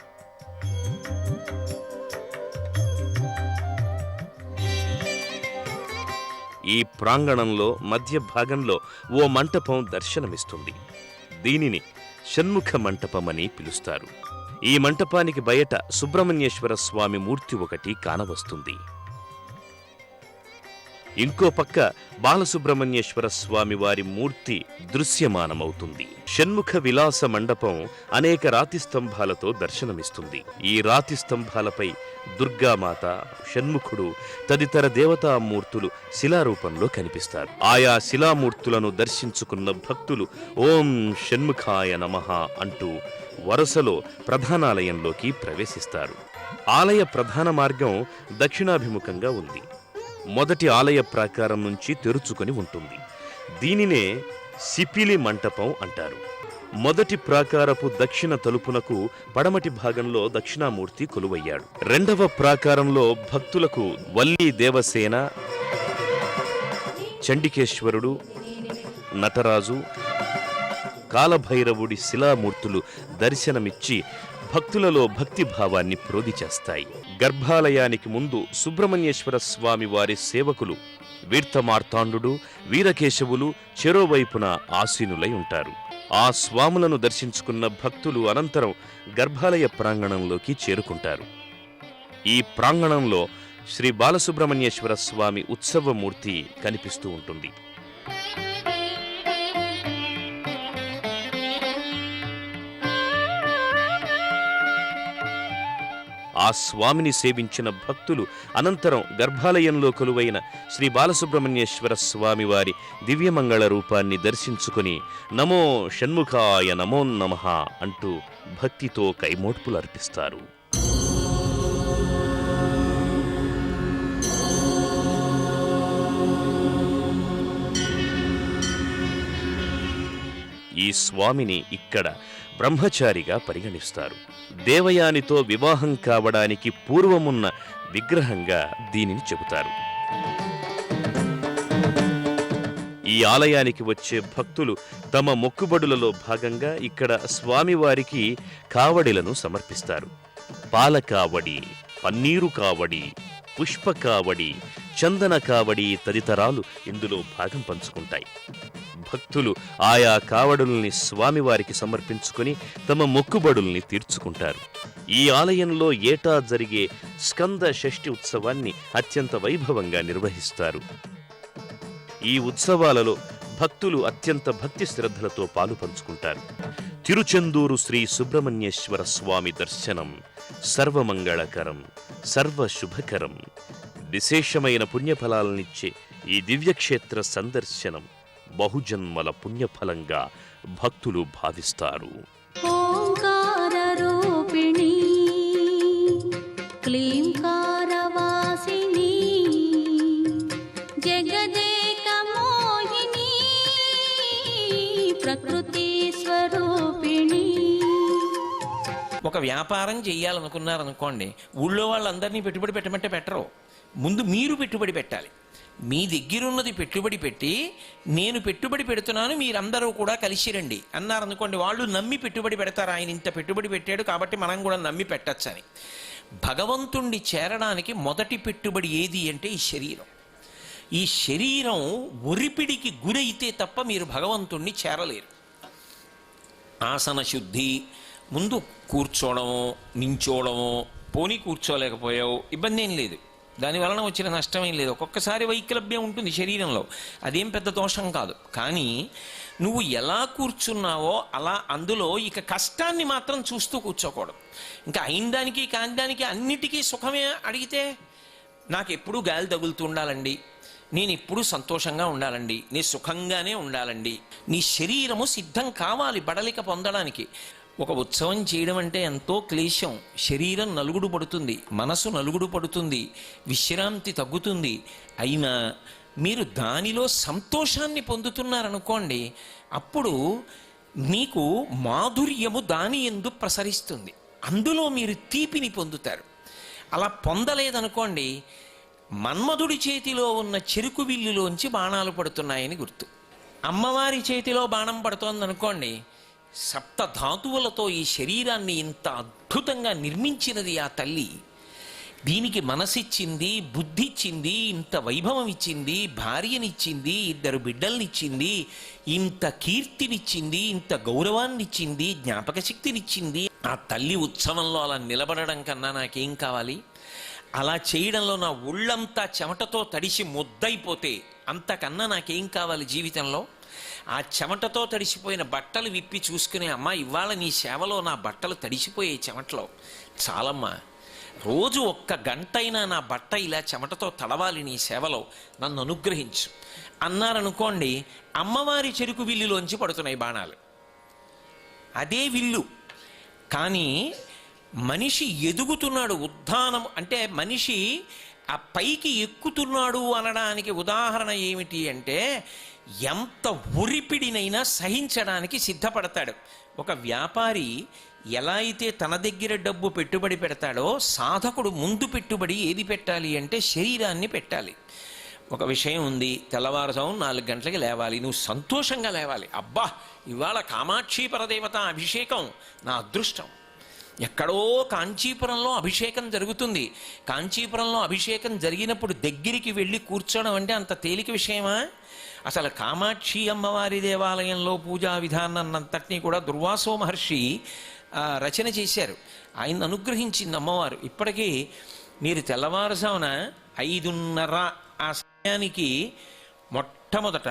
ఈ ప్రాంగణంలో మధ్య భాగంలో ఓ మంటపం దర్శనమిస్తుంది. దీనిని షణ్ముఖ మంటపమని పిలుస్తారు. ఈ మంటపానికి బయట సుబ్రహ్మణ్యేశ్వర స్వామి మూర్తి ఒకటి కానవస్తుంది. ఇంకో పక్క బాలసుబ్రహ్మణ్యేశ్వర స్వామి వారి మూర్తి దృశ్యమానమవుతుంది. షణ్ముఖ విలాస మండపం అనేక రాతి స్తంభాలతో దర్శనమిస్తుంది. ఈ రాతి స్తంభాలపై దుర్గామాత, షణ్ముఖుడు తదితర దేవతామూర్తులు శిలారూపంలో కనిపిస్తారు. ఆయా శిలామూర్తులను దర్శించుకున్న భక్తులు ఓం షణ్ముఖాయ నమః అంటూ వరుసలో ప్రధానాలయంలోకి ప్రవేశిస్తారు. ఆలయ ప్రధాన మార్గం దక్షిణాభిముఖంగా ఉంది. మొదటి ఆలయ ప్రాకారం నుంచి తెరుచుకొని ఉంటుంది. దీనినే సిపిలి మంటపం అంటారు. మొదటి ప్రాకారపు దక్షిణ తలుపునకు పడమటి భాగంలో దక్షిణామూర్తి కొలువయ్యాడు. రెండవ ప్రాకారంలో భక్తులకు వల్లీ దేవసేన, చండికేశ్వరుడు, నటరాజు, కాలభైరవుడి శిలామూర్తులు దర్శనమిచ్చి భక్తులలో భక్తిభావాన్ని ప్రోది చేస్తాయి. గర్భాలయానికి ముందు సుబ్రహ్మణ్యేశ్వర స్వామి వారి సేవకులు వీర్తమార్తాండు, వీరకేశవులు చెరోవైపున ఆసీనులై ఉంటారు. ఆ స్వాములను దర్శించుకున్న భక్తులు అనంతరం గర్భాలయ ప్రాంగణంలోకి చేరుకుంటారు. ఈ ప్రాంగణంలో శ్రీ బాలసుబ్రహ్మణ్యేశ్వర స్వామి ఉత్సవమూర్తి కనిపిస్తూ ఉంటుంది. ఆ స్వామిని సేవించిన భక్తులు అనంతరం గర్భాలయంలో కొలువైన శ్రీ బాలసుబ్రహ్మణ్యేశ్వర స్వామి వారి దివ్యమంగళ రూపాన్ని దర్శించుకుని నమో షణ్ముఖాయ నమో నమః అంటూ భక్తితో కైమోడ్పులు అర్పిస్తారు. ఈ స్వామిని ఇక్కడ బ్రహ్మచారిగా పరిగణిస్తారు. దేవయానితో వివాహం కావడానికి పూర్వమున్న విగ్రహంగా దీనిని చెబుతారు. ఈ ఆలయానికి వచ్చే భక్తులు తమ మొక్కుబడులలో భాగంగా ఇక్కడ స్వామివారికి కావడిలను సమర్పిస్తారు. పాల కావడి, పన్నీరు కావడి, పుష్ప కావడి, చందన కావడి తదితరాలు ఇందులో భాగం పంచుకుంటాయి. భక్తులు ఆయా కావడుల్ని స్వామివారికి సమర్పించుకుని తమ మొక్కుబడుల్ని తీర్చుకుంటారు. ఈ ఆలయంలో ఏటా జరిగే స్కంద షష్ఠి ఉత్సవాన్ని అత్యంత వైభవంగా నిర్వహిస్తారు. ఈ ఉత్సవాలలో భక్తులు అత్యంత భక్తి శ్రద్ధలతో పాలు పంచుకుంటారు. తిరుచెందూరు శ్రీ సుబ్రహ్మణ్యేశ్వర స్వామి దర్శనం సర్వమంగళకరం, సర్వశుభకరం. విశేషమైన పుణ్యఫలాలనిచ్చే ఈ దివ్యక్షేత్ర సందర్శనం బహుజన్మల పుణ్యఫలంగా భక్తులు భావిస్తారు. ఓంకారరూపిణి క్లీంకారవాసిని జగదేకమోహిని ప్రకృతి స్వరూపిణి. ఒక వ్యాపారం చెయ్యాలనుకున్నారనుకోండి, ఊళ్ళో వాళ్ళందరినీ పెట్టుబడి పెట్టమంటే పెట్టరు. ముందు మీరు పెట్టుబడి పెట్టాలి. మీ దగ్గరున్నది పెట్టుబడి పెట్టి నేను పెట్టుబడి పెడుతున్నాను, మీరందరూ కూడా కలిసి రండి అన్నారనుకోండి, వాళ్ళు నమ్మి పెట్టుబడి పెడతారు. ఆయన ఇంత పెట్టుబడి పెట్టాడు కాబట్టి మనం కూడా నమ్మి పెట్టచ్చని. భగవంతుణ్ణి చేరడానికి మొదటి పెట్టుబడి ఏది అంటే ఈ శరీరం. ఈ శరీరం ఒరిపిడికి గురైతే తప్ప మీరు భగవంతుణ్ణి చేరలేరు. ఆసన శుద్ధి, ముందు కూర్చోవడమో నించోవడమో, పోనీ కూర్చోలేకపోయావు ఇబ్బంది ఏం లేదు, దాని వలన వచ్చిన నష్టం ఏం లేదు. ఒక్కొక్కసారి వైకలభ్యం ఉంటుంది శరీరంలో, అదేం పెద్ద దోషం కాదు. కానీ నువ్వు ఎలా కూర్చున్నావో అలా అందులో ఇక కష్టాన్ని మాత్రం చూస్తూ కూర్చోకూడదు. ఇంకా అయిన దానికి కాని దానికి అన్నిటికీ సుఖమే అడిగితే, నాకు ఎప్పుడూ గాలి తగులుతూ ఉండాలండి, నేను ఎప్పుడూ సంతోషంగా ఉండాలండి, నీ సుఖంగానే ఉండాలండి. నీ శరీరము సిద్ధం కావాలి బడలిక పొందడానికి. ఒక ఉత్సవం చేయడం అంటే ఎంతో క్లేశం. శరీరం నలుగుడు పడుతుంది, మనసు నలుగుడు పడుతుంది, విశ్రాంతి తగ్గుతుంది. అయినా మీరు దానిలో సంతోషాన్ని పొందుతున్నారనుకోండి, అప్పుడు మీకు మాధుర్యము దాని యందు ప్రసరిస్తుంది, అందులో మీరు తీపిని పొందుతారు. అలా పొందలేదనుకోండి, మన్మధుడి చేతిలో ఉన్న చెరుకు విల్లులోంచి బాణాలు పడుతున్నాయని గుర్తు. అమ్మవారి చేతిలో బాణం పడుతోందనుకోండి, సప్త ధాతువులతో ఈ శరీరాన్ని ఇంత అద్భుతంగా నిర్మించినది ఆ తల్లి. దీనికి మనసిచ్చింది, బుద్ధి ఇచ్చింది, ఇంత వైభవం ఇచ్చింది, భార్యనిచ్చింది, 2 బిడ్డల్నిచ్చింది, ఇంత కీర్తినిచ్చింది, ఇంత గౌరవాన్నిచ్చింది, జ్ఞాపక శక్తినిచ్చింది. ఆ తల్లి ఉత్సవంలో అలా నిలబడడం కన్నా నాకేం కావాలి? అలా చేయడంలో నా ఒళ్ళంతా చెమటతో తడిసి ముద్దయిపోతే అంతకన్నా నాకేం కావాలి జీవితంలో? ఆ చెమటతో తడిసిపోయిన బట్టలు విప్పి చూసుకునే, అమ్మా ఇవాళ నీ సేవలో నా బట్టలు తడిసిపోయే చెమటలో చాలమ్మా, రోజు 1 గంటైనా నా బట్ట ఇలా చెమటతో తడవాలి నీ సేవలో, నన్ను అనుగ్రహించు అన్నారనుకోండి, అమ్మవారి చెరుకు విల్లులోంచి పడుతున్నాయి బాణాలు. అదే విల్లు. కానీ మనిషి ఎదుగుతున్నాడు, ఉద్ధానం అంటే మనిషి ఆ పైకి ఎక్కుతున్నాడు అనడానికి ఉదాహరణ ఏమిటి అంటే, ఎంత ఉరిపిడినైనా సహించడానికి సిద్ధపడతాడు. ఒక వ్యాపారి ఎలా అయితే తన దగ్గర డబ్బు పెట్టుబడి పెడతాడో, సాధకుడు ముందు పెట్టుబడి ఏది పెట్టాలి అంటే శరీరాన్ని పెట్టాలి. ఒక విషయం ఉంది, తెల్లవారుజాము 4 గంటలకి లేవాలి, నువ్వు సంతోషంగా లేవాలి. అబ్బా ఇవాళ కామాక్షి పరదేవత అభిషేకం, నా అదృష్టం. ఎక్కడో కాంచీపురంలో అభిషేకం జరుగుతుంది. కాంచీపురంలో అభిషేకం జరిగినప్పుడు దగ్గరికి వెళ్ళి కూర్చోవడం అంటే అంత తేలిక విషయమా? అసలు కామాక్షి అమ్మవారి దేవాలయంలో పూజా విధానాన్నంతటినీ కూడా దుర్వాసో మహర్షి రచన చేశారు. ఆయన అనుగ్రహించింది అమ్మవారు. ఇప్పటికీ మీరు తెల్లవారుజామున 5:30 ఆ సమయానికి మొట్టమొదట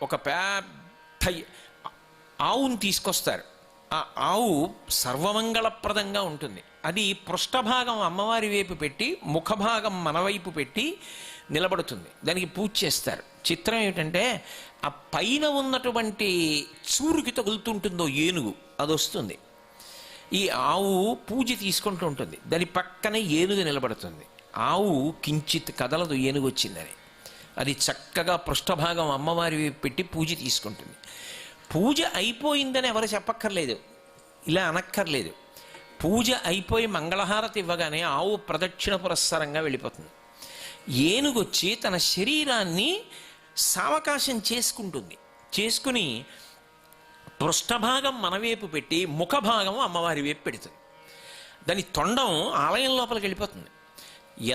ఒక పెద్ద ఆవుని తీసుకొస్తారు. ఆ ఆవు సర్వమంగళప్రదంగా ఉంటుంది. అది పృష్ఠభాగం అమ్మవారి వైపు పెట్టి, ముఖభాగం మన వైపు పెట్టి నిలబడుతుంది. దానికి పూజ చేస్తారు. చిత్రం ఏమిటంటే, ఆ పైన ఉన్నటువంటి చూరుకి తగులుతుంటుందో ఏనుగు, అది వస్తుంది. ఈ ఆవు పూజ తీసుకుంటూ ఉంటుంది. దాని పక్కనే ఏనుగు నిలబడుతుంది. ఆవు కించిత్ కదలదు ఏనుగు వచ్చిందని. అది చక్కగా పృష్ఠభాగం అమ్మవారి వైపు పెట్టి పూజ తీసుకుంటుంది. పూజ అయిపోయిందని ఎవరు చెప్పక్కర్లేదు, ఇలా అనక్కర్లేదు. పూజ అయిపోయి మంగళహారతి ఇవ్వగానే ఆవు ప్రదక్షిణ పురస్సరంగా వెళ్ళిపోతుంది. ఏనుగొచ్చి తన శరీరాన్ని సావకాశం చేసుకుంటుంది. చేసుకుని పృష్ఠభాగం మన వైపు పెట్టి ముఖభాగం అమ్మవారి వైపు పెడుతుంది. దాని తొండం ఆలయం లోపలికి వెళ్ళిపోతుంది.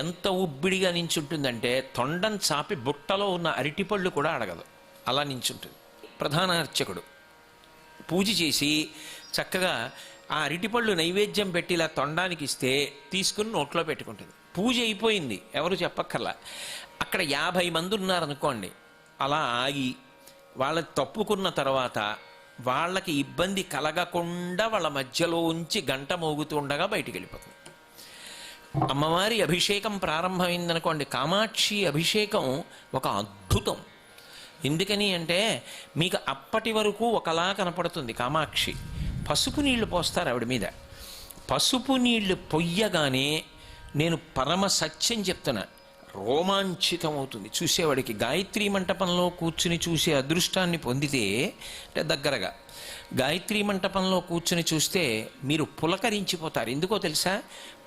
ఎంత ఉబ్బిడిగా నించుంటుందంటే, తొండం చాపి బుట్టలో ఉన్న అరటిపళ్ళు కూడా అడగదు, అలా నించుంటుంది. ప్రధాన అర్చకుడు పూజ చేసి చక్కగా ఆ అరటిపళ్ళు నైవేద్యం పెట్టి ఇలా తొండానికి ఇస్తే తీసుకుని నోట్లో పెట్టుకుంటుంది. పూజ అయిపోయింది, ఎవరు చెప్పక్కర్లా. అక్కడ 50 మంది ఉన్నారనుకోండి, అలా ఆగి వాళ్ళని తప్పుకున్న తర్వాత వాళ్ళకి ఇబ్బంది కలగకుండా వాళ్ళ మధ్యలో ఉంచి గంట మోగుతుండగా బయటికి వెళ్ళిపోతుంది. అమ్మవారి అభిషేకం ప్రారంభమైందనుకోండి, కామాక్షి అభిషేకం ఒక అద్భుతం. ఎందుకని అంటే, మీకు అప్పటి వరకు ఒకలా కనపడుతుంది కామాక్షి. పసుపు నీళ్లు పోస్తారు ఆవిడ మీద. పసుపు నీళ్లు పొయ్యగానే నేను పరమ సత్యం చెప్తున్నా, రోమాంచితం అవుతుంది చూసేవాడికి. గాయత్రీ మంటపంలో కూర్చుని చూసే అదృష్టాన్ని పొందితే, అంటే దగ్గరగా గాయత్రీ మంటపంలో కూర్చుని చూస్తే మీరు పులకరించిపోతారు. ఎందుకో తెలుసా?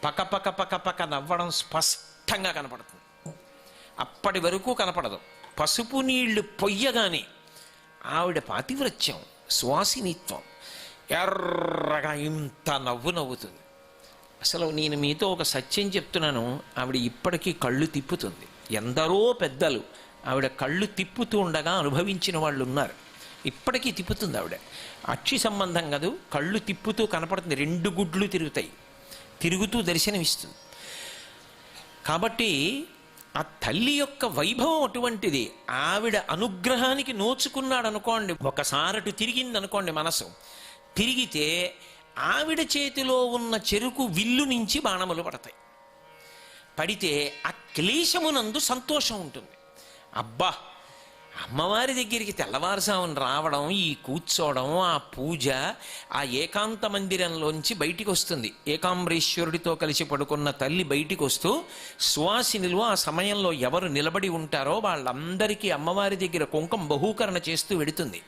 పక పక పక పక నవ్వడం స్పష్టంగా కనపడుతుంది. అప్పటి వరకు కనపడదు. పసుపు నీళ్లు పొయ్యగానే ఆవిడ పాతివ్రత్యం, సువాసినిత్వం, ఎర్రగా ఇంత నవ్వు నవ్వుతుంది. అసలు నేను మీతో ఒక సత్యం చెప్తున్నాను, ఆవిడ ఇప్పటికీ కళ్ళు తిప్పుతుంది. ఎందరో పెద్దలు ఆవిడ కళ్ళు తిప్పుతూ ఉండగా అనుభవించిన వాళ్ళు ఉన్నారు. ఇప్పటికీ తిప్పుతుంది ఆవిడ. అక్షి సంబంధం కాదు, కళ్ళు తిప్పుతూ కనపడుతుంది. 2 గుడ్లు తిరుగుతాయి, తిరుగుతూ దర్శనమిస్తుంది. కాబట్టి ఆ తల్లి యొక్క వైభవం అటువంటిది. ఆవిడ అనుగ్రహానికి నోచుకున్నాడు అనుకోండి, ఒకసారి అటు తిరిగింది అనుకోండి మనసు, తిరిగితే ఆవిడ చేతిలో ఉన్న చెరుకు విల్లు నుంచి బాణములు పడతాయి. పడితే ఆ క్లేశమునందు సంతోషం ఉంటుంది. అబ్బా అమ్మవారి దగ్గరికి తెల్లవారుజామున రావడం, ఈ కూర్చోవడం, ఆ పూజ, ఆ ఏకాంత మందిరంలోంచి బయటికి వస్తుంది. ఏకాంబరేశ్వరుడితో కలిసి పడుకున్న తల్లి బయటికి వస్తూ, సువాసినులు ఆ సమయంలో ఎవరు నిలబడి ఉంటారో వాళ్ళందరికీ అమ్మవారి దగ్గర కుంకుమ బహూకరణ చేస్తూ వెడుతుంది.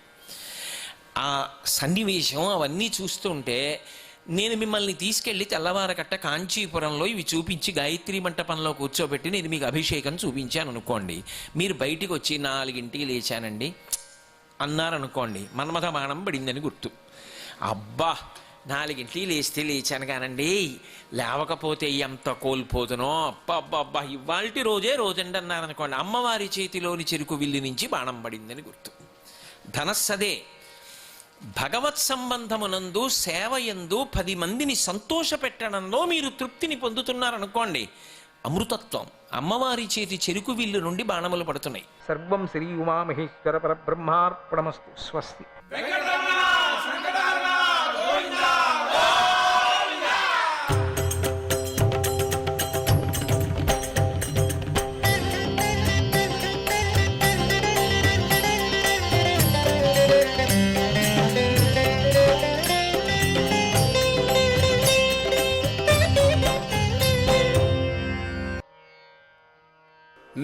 ఆ సన్నివేశం అవన్నీ చూస్తుంటే, నేను మిమ్మల్ని తీసుకెళ్ళి తెల్లవారకట్ట కాంచీపురంలో ఇవి చూపించి గాయత్రీ మంటపంలో కూర్చోబెట్టి నేను మీకు అభిషేకం చూపించాను అనుకోండి, మీరు బయటికి వచ్చి 4ంటికి లేచానండి అన్నారనుకోండి, మన్మథ బాణం పడిందని గుర్తు. అబ్బా 4ంటికి లేస్తే లేచాను కానండి, లేవకపోతే ఎంత కోల్పోతునో, అబ్బా ఇవాల్టి రోజే రోజండి అన్నారనుకోండి, అమ్మవారి చేతిలోని చెరుకు విల్లు నుంచి బాణం పడిందని గుర్తు. ధనస్సదే. భగవత్ సంబంధమునందు సేవయందు 10 మందిని సంతోషపెట్టడంలో మీరు తృప్తిని పొందుతున్నారనుకోండి, అమృతత్వం. అమ్మవారి చేతి చెరుకు విల్లు నుండి బాణములు పడుతున్నాయి. సర్వం శ్రీ ఉమామహేశ్వర పరబ్రహ్మార్పణమస్తు. స్వస్తి.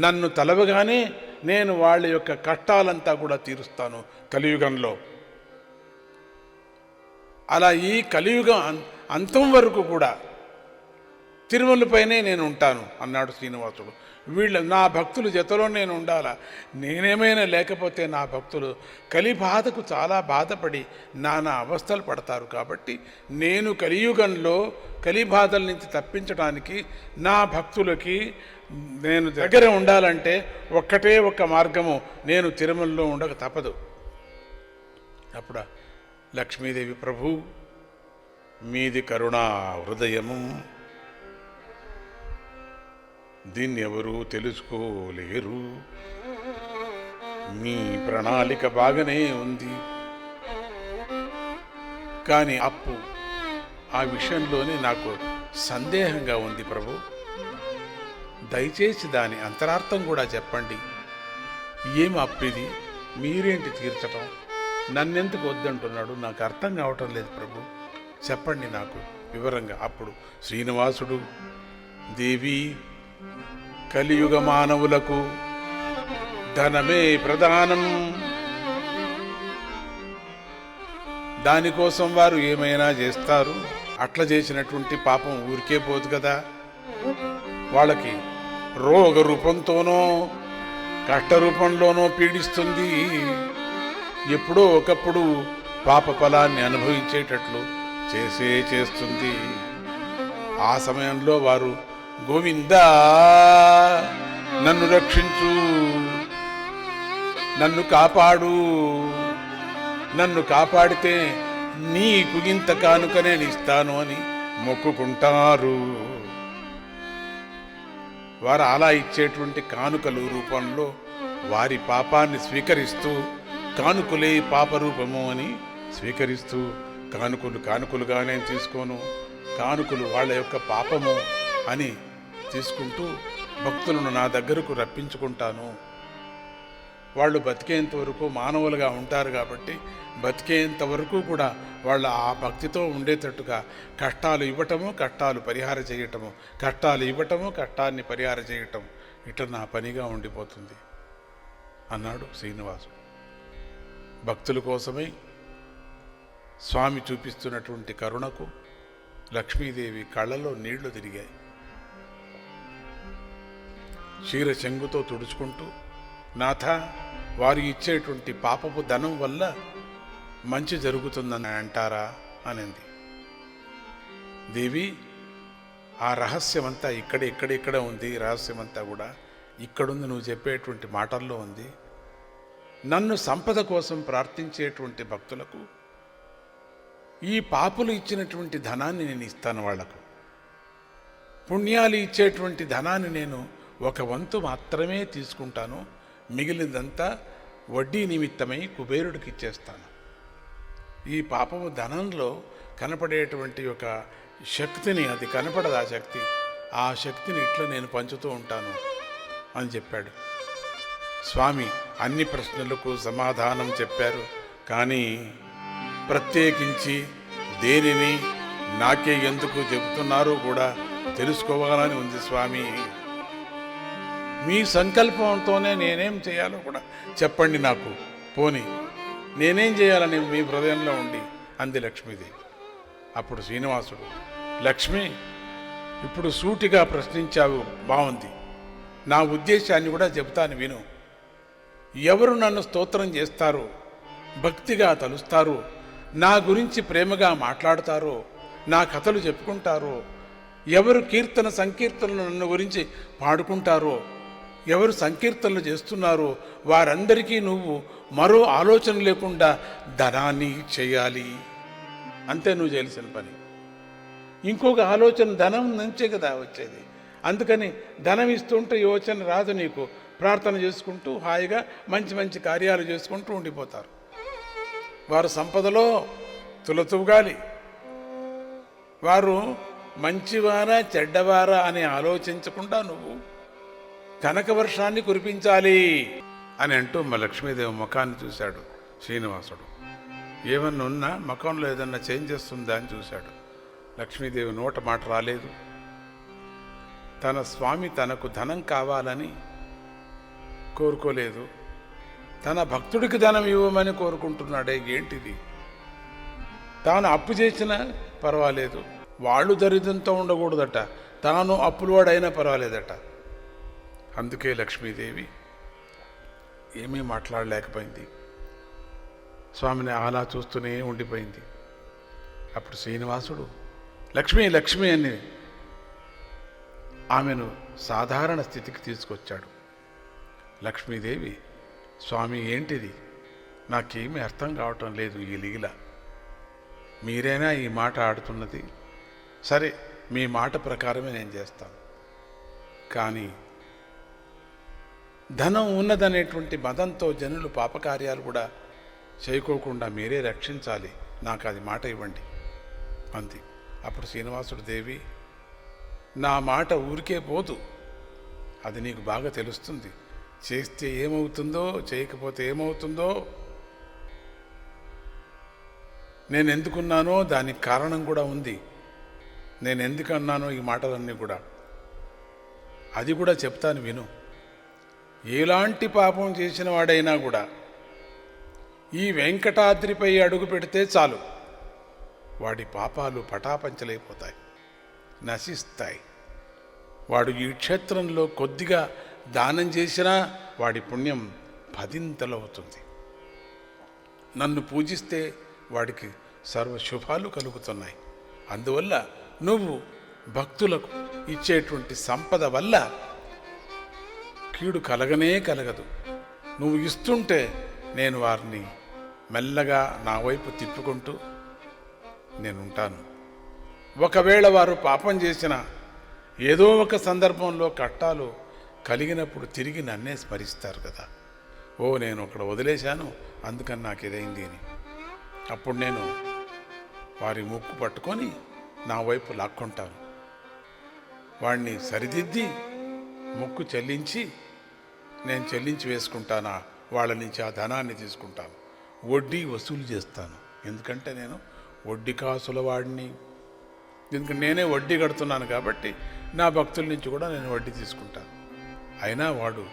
నన్ను తలవగానే నేను వాళ్ళ యొక్క కష్టాలంతా కూడా తీరుస్తాను కలియుగంలో. అలా ఈ కలియుగం అంతం వరకు కూడా తిరుమలపైనే నేను ఉంటాను అన్నాడు శ్రీనివాసుడు. నా భక్తుల జతలో నేను ఉండాలా, నేనేమైనా లేకపోతే నా భక్తులు కలిబాధకు చాలా బాధపడి నానా అవస్థలు పడతారు. కాబట్టి నేను కలియుగంలో కలిబాధల నుంచి తప్పించడానికి నా భక్తులకి నేను దగ్గర ఉండాలంటే ఒక్కటే ఒక్క మార్గము, నేను తిరుమలలో ఉండక తప్పదు. అప్పుడు లక్ష్మీదేవి, ప్రభు మీది కరుణా హృదయము, దీన్ని ఎవరూ తెలుసుకోలేరు, మీ ప్రణాళిక బాగానే ఉంది, కానీ అప్పు ఆ విషయంలోనే నాకు సందేహంగా ఉంది ప్రభు. దయచేసి దాని అంతరార్థం కూడా చెప్పండి. ఏం అప్పిది, మీరేంటి తీర్చటం, నన్నెందుకు వద్దంటున్నాడు, నాకు అర్థం కావటం లేదు ప్రభు, చెప్పండి నాకు వివరంగా. అప్పుడు శ్రీనివాసుడు, దేవి కలియుగ మానవులకు ధనమే ప్రధానం, దానికోసం వారు ఏమైనా చేస్తారు, అట్లా చేసినటువంటి పాపం ఊరికే పోదు కదా, వాళ్ళకి రోగ రూపంతోనో కష్ట రూపంలోనో పీడిస్తుంది, ఎప్పుడో ఒకప్పుడు పాప ఫలాన్ని అనుభవించేటట్లు చేస్తుంది. ఆ సమయంలో వారు గోవిందా నన్ను రక్షించు, నన్ను కాపాడు, నన్ను కాపాడితే నీకు ఇంత కానుక నేను ఇస్తాను అని మొక్కుకుంటారు. వారు అలా ఇచ్చేటువంటి కానుకలు రూపంలో వారి పాపాన్ని స్వీకరిస్తూ, కానుకలే పాపరూపము అని స్వీకరిస్తూ, కానుకలుగానే తీసుకోను, కానుకలు వాళ్ళ యొక్క పాపము అని తీసుకుంటూ భక్తులను నా దగ్గరకు రప్పించుకుంటాను. వాళ్ళు బతికేంత వరకు మానవులుగా ఉంటారు కాబట్టి బతికేంత వరకు కూడా వాళ్ళ ఆ భక్తితో ఉండేటట్టుగా కష్టాలు ఇవ్వటము, కష్టాలు పరిహార చేయటము, కష్టాలు ఇవ్వటము, కష్టాన్ని పరిహార చేయటం, ఇట్లా నా పనిగా ఉండిపోతుంది అన్నాడు శ్రీనివాసుడు. భక్తుల కోసమై స్వామి చూపిస్తున్నటువంటి కరుణకు లక్ష్మీదేవి కళ్ళలో నీళ్లు తిరిగాయి. క్షీర చెంగుతో తుడుచుకుంటూ, నాథ వారు ఇచ్చేటువంటి పాపపు ధనం వల్ల మంచి జరుగుతుందని అంటారా అనింది. దేవి ఆ రహస్యమంతా ఇక్కడ ఉంది, రహస్యమంతా కూడా ఇక్కడుంది, నువ్వు చెప్పేటువంటి మాటల్లో ఉంది. నన్ను సంపద కోసం ప్రార్థించేటువంటి భక్తులకు ఈ పాపులు ఇచ్చినటువంటి ధనాన్ని నేను ఇస్తాను, వాళ్లకు పుణ్యాలు ఇచ్చేటువంటి ధనాన్ని నేను ఒక వంతు మాత్రమే తీసుకుంటాను, మిగిలిందంతా వడ్డీ నిమిత్తమై కుబేరుడికి ఇచ్చేస్తాను. ఈ పాపము ధనంలో కనపడేటువంటి ఒక శక్తిని, అది కనపడదు ఆ శక్తిని ఇట్లా నేను పంచుతూ ఉంటాను అని చెప్పాడు. స్వామి అన్ని ప్రశ్నలకు సమాధానం చెప్పారు, కానీ ప్రత్యేకించి దేనిని నాకే ఎందుకు చెబుతున్నారో కూడా తెలుసుకోవాలని ఉంది స్వామి. మీ సంకల్పంతోనే నేనేం చేయాలో కూడా చెప్పండి నాకు, పోని నేనేం చేయాలని మీ హృదయంలో ఉండి అంది లక్ష్మీదేవి. అప్పుడు శ్రీనివాసుడు, లక్ష్మి ఇప్పుడు సూటిగా ప్రశ్నించావు, బాగుంది, నా ఉద్దేశాన్ని కూడా చెబుతాను విను. ఎవరు నన్ను స్తోత్రం చేస్తారో, భక్తిగా తలుస్తారో, నా గురించి ప్రేమగా మాట్లాడతారో, నా కథలు చెప్పుకుంటారో, ఎవరు కీర్తన సంకీర్తనలు నన్ను గురించి పాడుకుంటారో, ఎవరు సంకీర్తనలు చేస్తున్నారో వారందరికీ నువ్వు మరో ఆలోచన లేకుండా ధనాన్ని చేయాలి, అంతే నువ్వు చేయాల్సిన పని. ఇంకొక ఆలోచన ధనం నుంచే కదా వచ్చేది, అందుకని ధనం ఇస్తుంటే యోచన రాదు నీకు. ప్రార్థన చేసుకుంటూ హాయిగా మంచి మంచి కార్యాలు చేసుకుంటూ ఉండిపోతారు. వారు సంపదలో తులతూగాలి. వారు మంచివారా చెడ్డవారా అని ఆలోచించకుండా నువ్వు కనక వర్షాన్ని కురిపించాలి అని అంటూ మా లక్ష్మీదేవి ముఖాన్ని చూశాడు శ్రీనివాసుడు. ఏమన్నా ఉన్నా ముఖంలో ఏదన్నా చేంజ్ చేస్తుందా అని చూశాడు. లక్ష్మీదేవి నోట మాట రాలేదు. తన స్వామి తనకు ధనం కావాలని కోరుకోలేదు, తన భక్తుడికి ధనం ఇవ్వమని కోరుకుంటున్నాడే, ఏంటిది? తాను అప్పు చేసినా పర్వాలేదు, వాళ్ళు దరిద్రంతో ఉండకూడదట, తాను అప్పులవాడైనా పర్వాలేదట. అందుకే లక్ష్మీదేవి ఏమీ మాట్లాడలేకపోయింది. స్వామిని అలా చూస్తూనే ఉండిపోయింది. అప్పుడు శ్రీనివాసుడు లక్ష్మి లక్ష్మి అని ఆమెను సాధారణ స్థితికి తీసుకొచ్చాడు. లక్ష్మీదేవి, స్వామి ఏంటిది? నాకేమీ అర్థం కావటం లేదు ఈ లీల. మీరైనా ఈ మాట ఆడుతున్నది. సరే, మీ మాట ప్రకారమే నేను చేస్తాను. కానీ ధనం ఉన్నదనేటువంటి మదంతో జనులు పాపకార్యాలు కూడా చేయకోకుండా మీరే రక్షించాలి. నాకు అది మాట ఇవ్వండి అంది. అప్పుడు శ్రీనివాసుడు, దేవి, నా మాట ఊరికే పోదు, అది నీకు బాగా తెలుస్తుంది. చేస్తే ఏమవుతుందో, చేయకపోతే ఏమవుతుందో, నేను ఎందుకున్నానో దానికి కారణం కూడా ఉంది. నేను ఎందుకు అన్నానో ఈ మాటలన్నీ కూడా, అది కూడా చెప్తాను విను. ఎలాంటి పాపం చేసిన వాడైనా కూడా ఈ వెంకటాద్రిపై అడుగు పెడితే చాలు, వాడి పాపాలు పటాపంచలైపోతాయి, నశిస్తాయి. వాడు ఈ క్షేత్రంలో కొద్దిగా దానం చేసినా వాడి పుణ్యం 10 అవుతుంది. నన్ను పూజిస్తే వాడికి సర్వశుభాలు కలుగుతున్నాయి. అందువల్ల నువ్వు భక్తులకు ఇచ్చేటువంటి సంపద వల్ల కీడు కలగనే కలగదు. నువ్వు ఇస్తుంటే నేను వారిని మెల్లగా నా వైపు తిప్పుకుంటూ నేనుంటాను. ఒకవేళ వారు పాపం చేసిన ఏదో ఒక సందర్భంలో కట్టాలు కలిగినప్పుడు తిరిగి నన్నే స్మరిస్తారు కదా. ఓ, నేను అక్కడ వదిలేశాను, అందుకని నాకు ఇదైంది అని. అప్పుడు నేను వారి ముక్కు పట్టుకొని నా వైపు లాక్కుంటాను. వాడిని సరిదిద్ది ముక్కు చెల్లించి నేను చెల్లించి వేసుకుంటానా, వాళ్ళ నుంచి ఆ ధనాన్ని తీసుకుంటాను, వడ్డీ వసూలు చేస్తాను. ఎందుకంటే నేను వడ్డీ కాసుల వాడిని, ఎందుకంటే నేనే వడ్డీ కడుతున్నాను కాబట్టి నా భక్తుల నుంచి కూడా నేను వడ్డీ తీసుకుంటాను. అయినా వాడు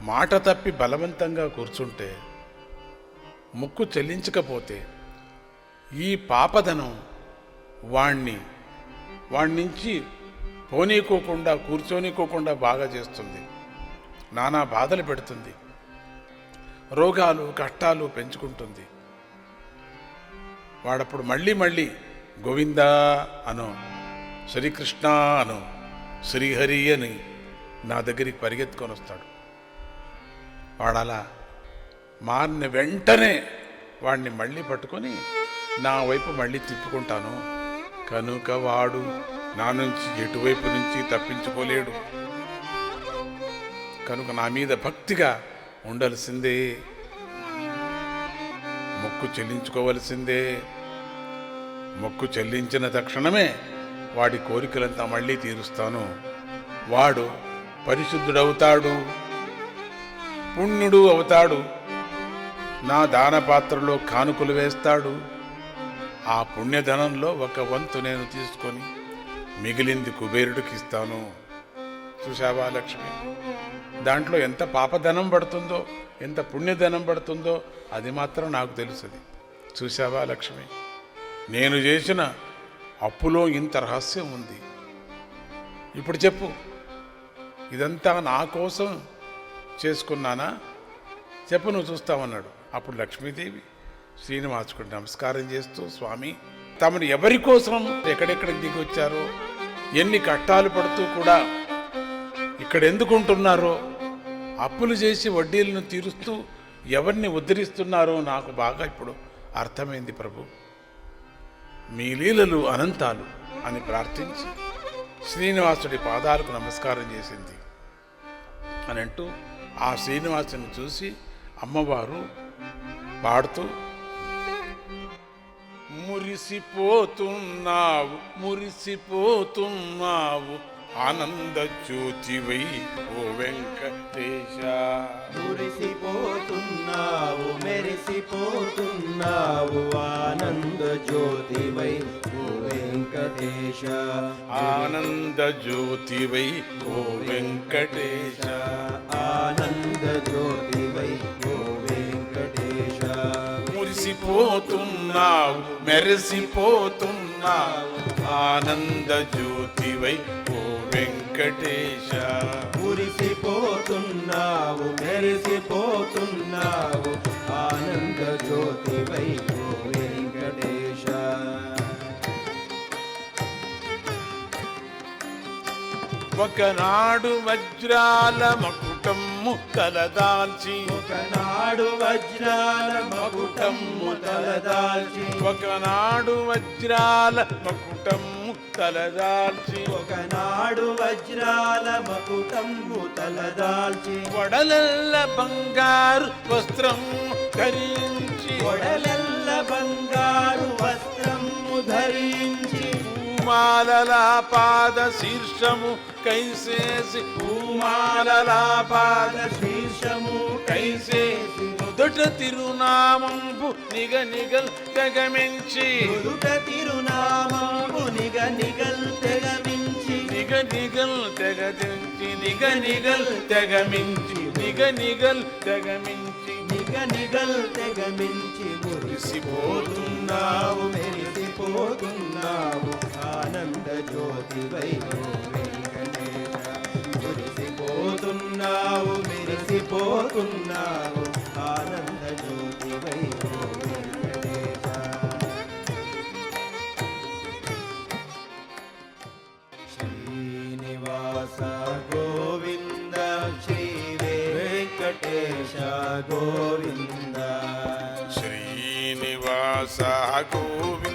మాట తప్పి బలవంతంగా కూర్చుంటే, ముక్కు చెల్లించకపోతే ఈ పాపధనం వాణ్ణి నుంచి పోనీకోకుండా కూర్చోనీకోకుండా బాగా చేస్తుంది, నానా బాధలు పెడుతుంది, రోగాలు కష్టాలు పెంచుకుంటుంది. వాడప్పుడు మళ్ళీ మళ్ళీ గోవిందా అనో, శ్రీకృష్ణ అనో, శ్రీహరి అని నా దగ్గరికి పరిగెత్తుకొని వస్తాడు. వాడలా మారిన వెంటనే వాడిని మళ్ళీ పట్టుకొని నా వైపు మళ్ళీ తిప్పుకుంటాను. కనుక వాడు నా నుంచి ఎటువైపు నుంచి తప్పించుకోలేడు. కనుక నా మీద భక్తిగా ఉండాల్సిందే, మొక్కు చెల్లించుకోవలసిందే. మొక్కు చెల్లించిన తక్షణమే వాడి కోరికలంతా మళ్ళీ తీరుస్తాను. వాడు పరిశుద్ధుడవుతాడు, పుణ్యుడు అవుతాడు, నా దాన పాత్రలో కానుకలు వేస్తాడు. ఆ పుణ్యధనంలో ఒక వంతు నేను తీసుకొని మిగిలింది కుబేరుడికి ఇస్తాను. చూశావా లక్ష్మి, దాంట్లో ఎంత పాపధనం పడుతుందో, ఎంత పుణ్యధనం పడుతుందో అది మాత్రం నాకు తెలుస్తుంది. చూశావా లక్ష్మి, నేను చేసిన అప్పులో ఇంత రహస్యం ఉంది. ఇప్పుడు చెప్పు, ఇదంతా నా కోసం చేసుకున్నానా? చెప్పు, నువ్వు చూస్తామన్నాడు. అప్పుడు లక్ష్మీదేవి శ్రీనివాసుడికి నమస్కారం చేస్తూ, స్వామి, తమను ఎవరి కోసం ఎక్కడెక్కడికి దిగి వచ్చారో, ఎన్ని కష్టాలు పడుతూ కూడా ఇక్కడ ఎందుకుంటున్నారో, అప్పులు చేసి వడ్డీలను తీరుస్తూ ఎవరిని ఉద్ధరిస్తున్నారో నాకు బాగా ఇప్పుడు అర్థమైంది ప్రభు. మీ లీలలు అనంతాలు అని ప్రార్థించి శ్రీనివాసుడి పాదాలకు నమస్కారం చేసింది అని అంటూ ఆ శ్రీనివాసుని చూసి అమ్మవారు పాడుతూ మురిసిపోతున్నావు మురిసిపోతున్నావు ఆనంద జ్యోతివై ఓ వెంకటేశ. మురిసిపోతున్నావు మెరిసిపోతున్నావు ఆనంద జ్యోతివై ఓ వెంకటేశ. ఆనంద జ్యోతివై ఓ వెంకటేశ. ఆనంద జ్యోతివై ఓ వెంకటేశ. మురిసిపోతున్నావు మెరిసిపోతున్నావు ఆనంద జ్యోతివై ఓ వెంకటేశ. మురిసిపోతున్నావు మెరిసిపోతున్నావు ఆనంద జ్యోతివై ఓ వెంకటేశ. ఒకనాడు వజ్రాల మకుటమ్ము తలదాల్చి ఒకనాడు వజ్రాల మకుటమ్ము తలదాల్చి ఒకనాడు వజ్రాల మకుటమ్ము తలదాల్చి ఒకనాడు వజ్రాల మకుటమ్ము తలదాల్చి వడలల్ల బంగారు వస్త్రం ధరించి వడలల్ల బంగారు వస్త్రము ధరించి పూమాలల పాద శీర్షము కైసేసి పూమాలల పాద శీర్షము కైసేసి నుదుట తిరునామంబు నిగ నిగల్ తెగమించి నుదుట తిరునామంబు నిగ నిగల్ తెగమించి నిగ నిగల్ తెగదించి నిగ నిగల్ తెగమించి నిగ నిగల్ తెగమించి నిగ నిగల్ తెగమించి మురిసిపోతున్నావు మెరిసిపోతున్నావు ఆనంద జ్యోతివై ఓ వెంకటేశ. మురిసిపోతున్నావు మెరిసిపోతున్నావు ఆనంద జ్యోతివై ఓ వెంకటేశ. శ్రీనివాస గోవింద శ్రీ వెంకటేశ గోవింద. శ్రీనివాస గోవింద